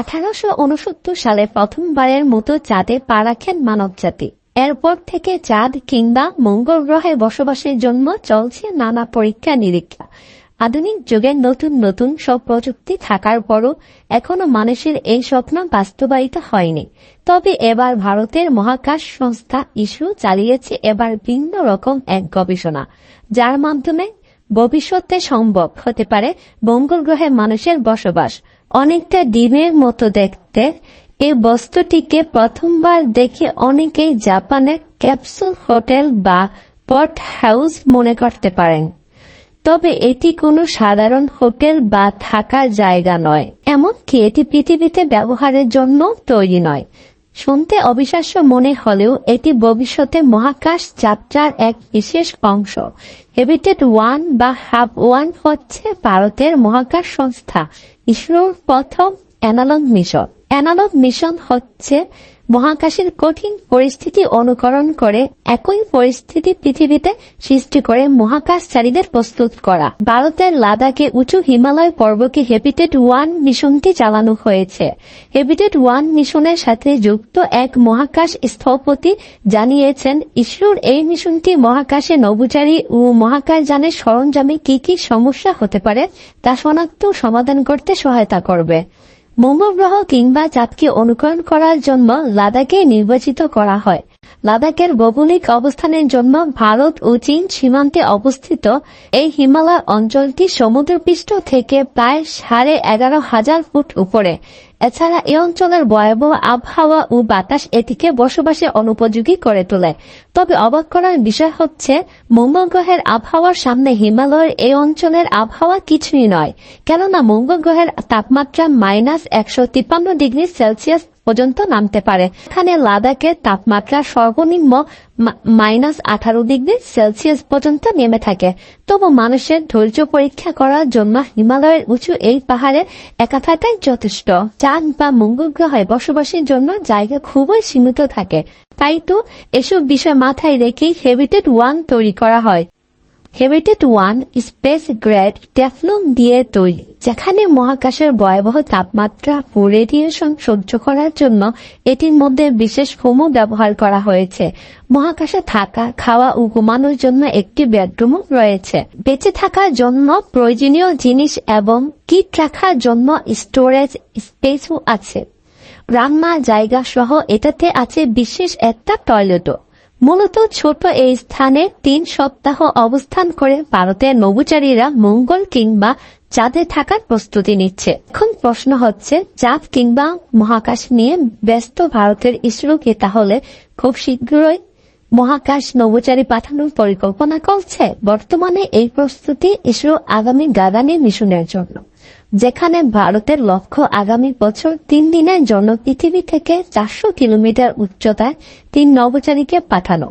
1869 সালে প্রথমবারের মতো চাঁদে পা রাখেন মানবজাতি। এরপর থেকে চাঁদ কিংবা মঙ্গল গ্রহে বসবাসের জন্য চলছে নানা পরীক্ষা নিরীক্ষা। আধুনিক যুগে নতুন নতুন সব প্রযুক্তি থাকার পরও এখনো মানুষের এই স্বপ্ন বাস্তবায়িত হয়নি। তবে এবার ভারতের মহাকাশ সংস্থা ইসরো চালিয়েছে এবার ভিন্ন রকম এক গবেষণা, যার মাধ্যমে ভবিষ্যতে সম্ভব হতে পারে মঙ্গল গ্রহে মানুষের বসবাস। অনেকটা ডিমের মতো দেখতে এই বস্তুটিকে প্রথমবার দেখে অনেকেই জাপানের ক্যাপসুল হোটেল বা পট হাউস মনে করতে পারেন। তবে এটি কোনো সাধারণ হোটেল বা থাকার জায়গা নয়, এমনকি এটি পৃথিবীতে ব্যবহারের জন্য তৈরি নয়। শুনতে অবিশ্বাস্য মনে হলেও এটি ভবিষ্যতে মহাকাশ যাত্রার এক বিশেষ অংশ। হ্যাবিটেট 1 বা HAB-1 হচ্ছে ভারতের মহাকাশ সংস্থা ইসরোর প্রথম অ্যানালগ মিশন। অ্যানালগ মিশন হচ্ছে মহাকাশের কঠিন পরিস্থিতি অনুকরণ করে একই পরিস্থিতি পৃথিবীতে সৃষ্টি করে মহাকাশচারীদের প্রস্তুত করা। ভারতের লাদাখে উঁচু হিমালয় পর্বতে হ্যাবিটেট 1 মিশনটি চালানো হয়েছে। হ্যাবিটেট 1 মিশনের সাথে যুক্ত এক মহাকাশ স্থপতি জানিয়েছেন, ইসরোর এই মিশনটি মহাকাশে নভোচারী ও মহাকাশযানের সরঞ্জামে কি কি সমস্যা হতে পারে তা শনাক্ত ও সমাধান করতে সহায়তা করবে। মঙ্গল গ্রহ কিংবা চাঁদকে অনুকরণ করার জন্য লাদাখকে নির্বাচিত করা হয়। লাদাখের ভৌগোলিক অবস্থানের জন্য ভারত ও চীন সীমান্তে অবস্থিত এই হিমালয় অঞ্চলটি সমুদ্রপৃষ্ঠ থেকে প্রায় 11,500 ফুট উপরে। এছাড়া এই অঞ্চলের ভয়াবহ আবহাওয়া ও বাতাস এটিকে বসবাসে অনুপযোগী করে তোলে। তবে অবাক করার বিষয় হচ্ছে, মঙ্গল গ্রহের আবহাওয়ার সামনে হিমালয়ের এই অঞ্চলের আবহাওয়া কিছুই নয়, কেননা মঙ্গল গ্রহের তাপমাত্রা -153 ডিগ্রি সেলসিয়াস পর্যন্ত নামতে পারে। এখানে লাদাখের তাপমাত্রা সর্বনিম্ন -18 ডিগ্রি সেলসিয়াস পর্যন্ত নেমে থাকে। তবু মানুষের ধৈর্য পরীক্ষা করার জন্য হিমালয়ের উঁচু এই পাহাড়ে একা থাকাই যথেষ্ট। চাঁদ বা মঙ্গল গ্রহে বসবাসের জন্য জায়গা খুবই সীমিত থাকে, তাই তো এসব বিষয় মাথায় রেখেই হ্যাবিটেট 1 তৈরি করা হয়। হ্যাবিটেট 1 স্পেস গ্রেড টেফলন দিয়ে তৈরি, যেখানে মহাকাশের ভয়াবহ তাপমাত্রা ও রেডিয়েশন সহ্য করার জন্য এটির মধ্যে বিশেষ ফোম ব্যবহার করা হয়েছে। মহাকাশে থাকা, খাওয়া ও ঘুমানোর জন্য একটি বেডরুমও রয়েছে। বেঁচে থাকার জন্য প্রয়োজনীয় জিনিস এবং কিট রাখার জন্য স্টোরেজ স্পেসও আছে। রান্নার জায়গা সহ এটাতে আছে বিশেষ একটা টয়লেটও। মূলত ছোট এই স্থানে 3 সপ্তাহ অবস্থান করে ভারতের নভোচারীরা মঙ্গল কিংবা চাঁদে থাকার প্রস্তুতি নিচ্ছে। এখন প্রশ্ন হচ্ছে, চাঁদ কিংবা মহাকাশ নিয়ে ব্যস্ত ভারতের ইসরোকে তাহলে খুব শীঘ্রই মহাকাশ নভোচারী পাঠানোর পরিকল্পনা করছে? বর্তমানে এই প্রস্তুতি ইসরো আগামী গাগনে মিশনের জন্য, যেখানে ভারতের লক্ষ্য আগামী বছর 3 দিনের জন্য পৃথিবী থেকে 400 কিলোমিটার উচ্চতায় 3 নভোচারীকে পাঠানো।